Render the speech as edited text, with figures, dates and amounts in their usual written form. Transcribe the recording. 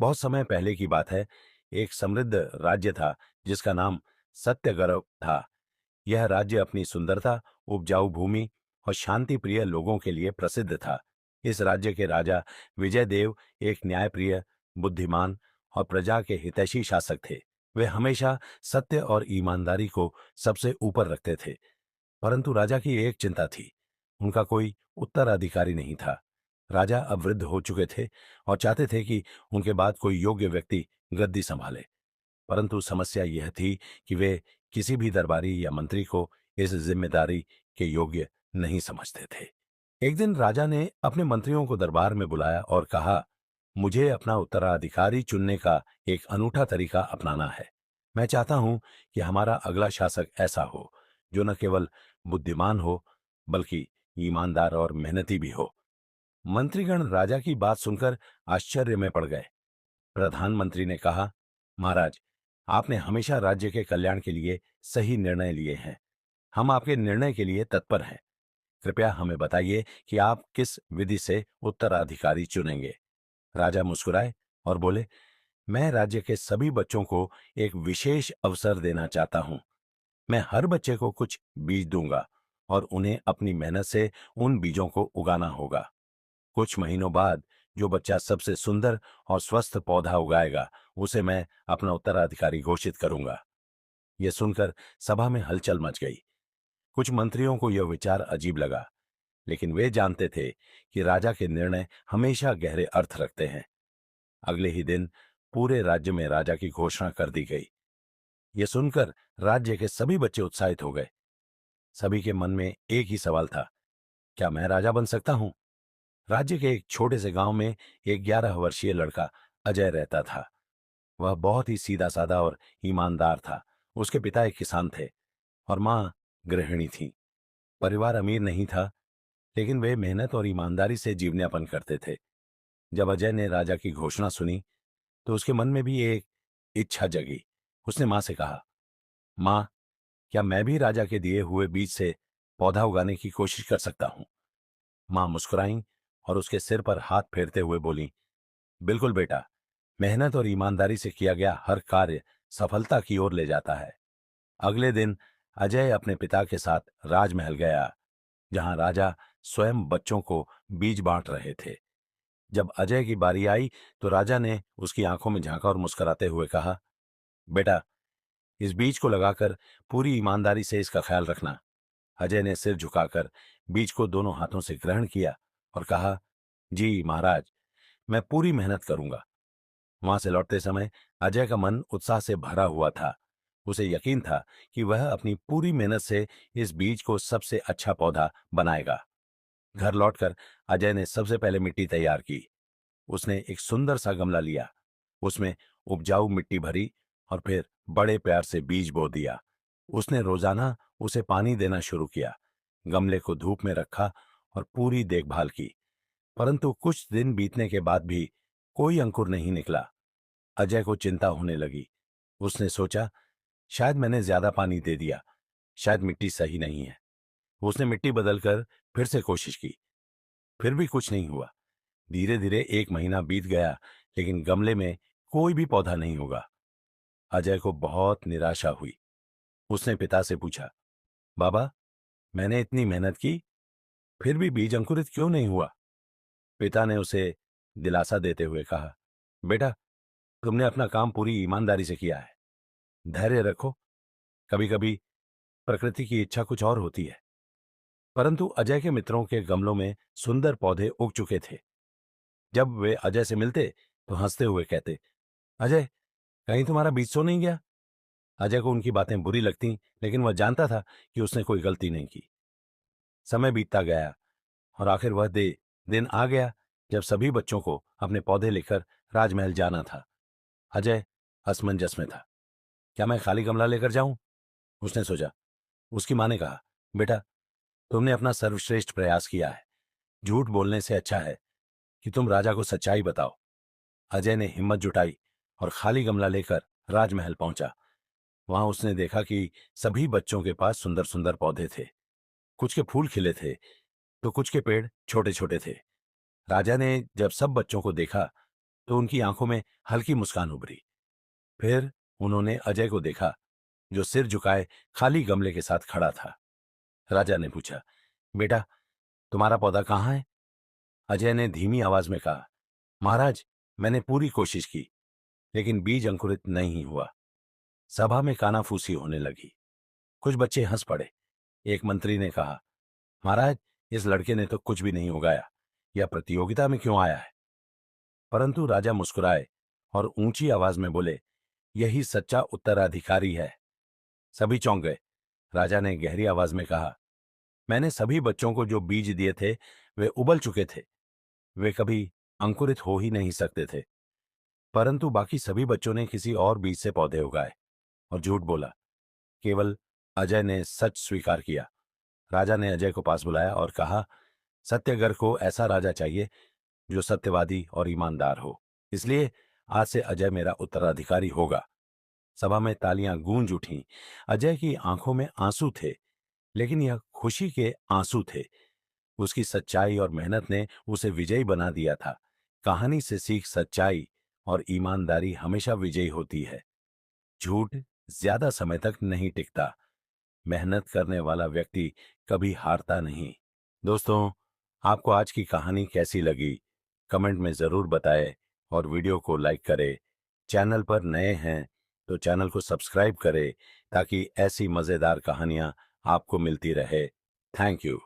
बहुत समय पहले की बात है। एक समृद्ध राज्य था जिसका नाम सत्यगर्व था। यह राज्य अपनी सुंदरता, उपजाऊ भूमि और शांति प्रिय लोगों के लिए प्रसिद्ध था। इस राज्य के राजा विजयदेव एक न्यायप्रिय, बुद्धिमान और प्रजा के हितैषी शासक थे। वे हमेशा सत्य और ईमानदारी को सबसे ऊपर रखते थे। परंतु राजा की एक चिंता थी, उनका कोई उत्तराधिकारी नहीं था। राजा अब वृद्ध हो चुके थे और चाहते थे कि उनके बाद कोई योग्य व्यक्ति गद्दी संभाले। परंतु समस्या यह थी कि वे किसी भी दरबारी या मंत्री को इस जिम्मेदारी के योग्य नहीं समझते थे। एक दिन राजा ने अपने मंत्रियों को दरबार में बुलाया और कहा, मुझे अपना उत्तराधिकारी चुनने का एक अनूठा तरीका अपनाना है। मैं चाहता हूं कि हमारा अगला शासक ऐसा हो जो न केवल बुद्धिमान हो बल्कि ईमानदार और मेहनती भी हो। मंत्रीगण राजा की बात सुनकर आश्चर्य में पड़ गए। प्रधानमंत्री ने कहा, महाराज, आपने हमेशा राज्य के कल्याण के लिए सही निर्णय लिए हैं। हम आपके निर्णय के लिए तत्पर हैं। कृपया हमें बताइए कि आप किस विधि से उत्तराधिकारी चुनेंगे। राजा मुस्कुराए और बोले, मैं राज्य के सभी बच्चों को एक विशेष अवसर देना चाहता हूं। मैं हर बच्चे को कुछ बीज दूंगा और उन्हें अपनी मेहनत से उन बीजों को उगाना होगा। कुछ महीनों बाद जो बच्चा सबसे सुंदर और स्वस्थ पौधा उगाएगा, उसे मैं अपना उत्तराधिकारी घोषित करूंगा। यह सुनकर सभा में हलचल मच गई। कुछ मंत्रियों को यह विचार अजीब लगा, लेकिन वे जानते थे कि राजा के निर्णय हमेशा गहरे अर्थ रखते हैं। अगले ही दिन पूरे राज्य में राजा की घोषणा कर दी गई। यह सुनकर राज्य के सभी बच्चे उत्साहित हो गए। सभी के मन में एक ही सवाल था, क्या मैं राजा बन सकता हूं? राज्य के एक छोटे से गांव में एक 11 वर्षीय लड़का अजय रहता था। वह बहुत ही सीधा साधा और ईमानदार था। उसके पिता एक किसान थे और मां गृहिणी थी। परिवार अमीर नहीं था, लेकिन वे मेहनत और ईमानदारी से जीवन यापन करते थे। जब अजय ने राजा की घोषणा सुनी तो उसके मन में भी एक इच्छा जगी। उसने मां से कहा, मां, क्या मैं भी राजा के दिए हुए बीज से पौधा उगाने की कोशिश कर सकता हूं? मां मुस्कुराईं और उसके सिर पर हाथ फेरते हुए बोली, बिल्कुल बेटा, मेहनत और ईमानदारी से किया गया हर कार्य सफलता की ओर ले जाता है। अगले दिन अजय अपने पिता के साथ राजमहल गया, जहां राजा स्वयं बच्चों को बीज बांट रहे थे। जब अजय की बारी आई तो राजा ने उसकी आंखों में झांका और मुस्कुराते हुए कहा, बेटा, इस बीज को लगाकर पूरी ईमानदारी से इसका ख्याल रखना। अजय ने सिर झुकाकर बीज को दोनों हाथों से ग्रहण किया और कहा, जी महाराज, मैं पूरी मेहनत करूंगा। वहां से लौटते समय अजय का मन उत्साह से भरा हुआ था। उसे यकीन था कि वह अपनी पूरी मेहनत से इस बीज को सबसे अच्छा पौधा बनाएगा। घर लौटकर अजय ने सबसे पहले मिट्टी तैयार की। उसने एक सुंदर सा गमला लिया, उसमें उपजाऊ मिट्टी भरी और फिर बड़े प्यार से बीज बो दिया। उसने रोजाना उसे पानी देना शुरू किया, गमले को धूप में रखा और पूरी देखभाल की। परंतु कुछ दिन बीतने के बाद भी कोई अंकुर नहीं निकला। अजय को चिंता होने लगी। उसने सोचा, शायद मैंने ज्यादा पानी दे दिया, शायद मिट्टी सही नहीं है। उसने मिट्टी बदलकर फिर से कोशिश की, फिर भी कुछ नहीं हुआ। धीरे धीरे एक महीना बीत गया, लेकिन गमले में कोई भी पौधा नहीं उगा। अजय को बहुत निराशा हुई। उसने पिता से पूछा, बाबा, मैंने इतनी मेहनत की, फिर भी बीज अंकुरित क्यों नहीं हुआ? पिता ने उसे दिलासा देते हुए कहा, बेटा, तुमने अपना काम पूरी ईमानदारी से किया है। धैर्य रखो, कभी कभी प्रकृति की इच्छा कुछ और होती है। परंतु अजय के मित्रों के गमलों में सुंदर पौधे उग चुके थे। जब वे अजय से मिलते तो हंसते हुए कहते, अजय, कहीं तुम्हारा बीज तो नहीं गया? अजय को उनकी बातें बुरी लगती, लेकिन वह जानता था कि उसने कोई गलती नहीं की। समय बीतता गया और आखिर वह दिन आ गया जब सभी बच्चों को अपने पौधे लेकर राजमहल जाना था। अजय असमंजस में था। क्या मैं खाली गमला लेकर जाऊं? उसने सोचा। उसकी मां ने कहा, बेटा, तुमने अपना सर्वश्रेष्ठ प्रयास किया है। झूठ बोलने से अच्छा है कि तुम राजा को सच्चाई बताओ। अजय ने हिम्मत जुटाई और खाली गमला लेकर राजमहल पहुंचा। वहां उसने देखा कि सभी बच्चों के पास सुंदर सुंदर पौधे थे। कुछ के फूल खिले थे तो कुछ के पेड़ छोटे छोटे थे। राजा ने जब सब बच्चों को देखा तो उनकी आंखों में हल्की मुस्कान उभरी। फिर उन्होंने अजय को देखा, जो सिर झुकाए खाली गमले के साथ खड़ा था। राजा ने पूछा, बेटा, तुम्हारा पौधा कहाँ है? अजय ने धीमी आवाज में कहा, महाराज, मैंने पूरी कोशिश की, लेकिन बीज अंकुरित नहीं हुआ। सभा में कानाफूसी होने लगी। कुछ बच्चे हंस पड़े। एक मंत्री ने कहा, महाराज, इस लड़के ने तो कुछ भी नहीं उगाया, यह प्रतियोगिता में क्यों आया है? परंतु राजा मुस्कुराए और ऊंची आवाज में बोले, यही सच्चा उत्तराधिकारी है। सभी चौंक गए। राजा ने गहरी आवाज में कहा, मैंने सभी बच्चों को जो बीज दिए थे वे उबल चुके थे, वे कभी अंकुरित हो ही नहीं सकते थे। परंतु बाकी सभी बच्चों ने किसी और बीज से पौधे उगाए और झूठ बोला। केवल अजय ने सच स्वीकार किया। राजा ने अजय को पास बुलाया और कहा, सत्यगर को ऐसा राजा चाहिए जो सत्यवादी और ईमानदार हो। इसलिए आज से अजय मेरा उत्तराधिकारी होगा। सभा में तालियां गूंज उठीं। अजय की आंखों में आंसू थे, लेकिन यह खुशी के आंसू थे। उसकी सच्चाई और मेहनत ने उसे विजयी बना दिया था। कहानी से सीख, सच्चाई और ईमानदारी हमेशा विजयी होती है। झूठ ज्यादा समय तक नहीं टिकता। मेहनत करने वाला व्यक्ति कभी हारता नहीं। दोस्तों, आपको आज की कहानी कैसी लगी? कमेंट में जरूर बताएं और वीडियो को लाइक करें। चैनल पर नए हैं तो चैनल को सब्सक्राइब करें ताकि ऐसी मजेदार कहानियां आपको मिलती रहे। Thank you.